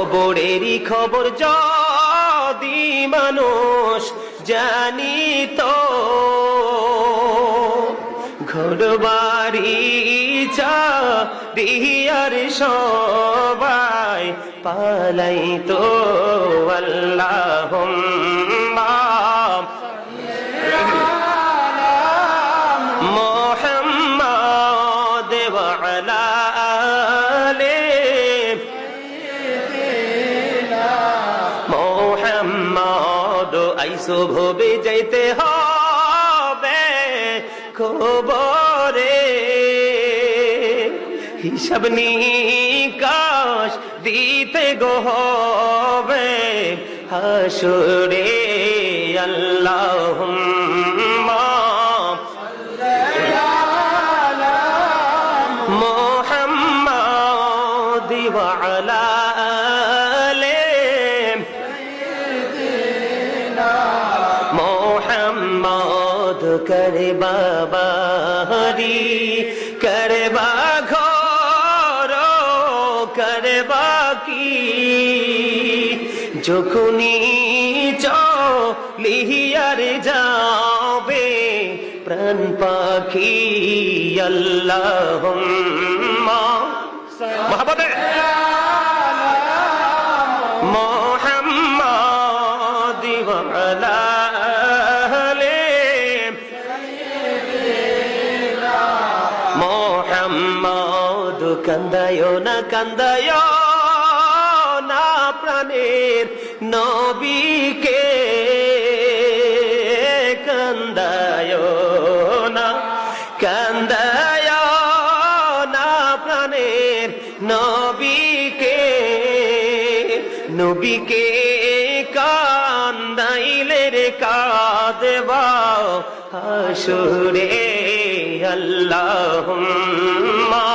কবরেরই খবর যদি মানুষ জানিত, ঘরবাড়ি চারিয়ার সবাই পালাইতো। আল্লাহুম্মা মুহাম্মাদ ওয়া আলা আলি মুহাম্মাদ। আইসো ভবে যাইতে হবে খবরে, হিসাব নিকাশ দিতে গো হবে হাসরে। আল্লাহুম্মা মুহাম্মাদ ওয়া আলা আলি মুহাম্মাদ। করবা বাড়ি করবা ঘর করবা কি, যখনই চলিয়ার যাবে প্রাণ পাখি। আল্লাহুম্মা মুহাম্মাদ ওয়া আলা আলি মুহাম্মাদ। কান্দায় না কান্দায় না প্রাণের নবীকে, কান্দায় না কান্দায় না প্রাণের নবীকে, নবীকে কান্দাইলে রে কাঁদবা হাসরে। আল্লাহুম্মা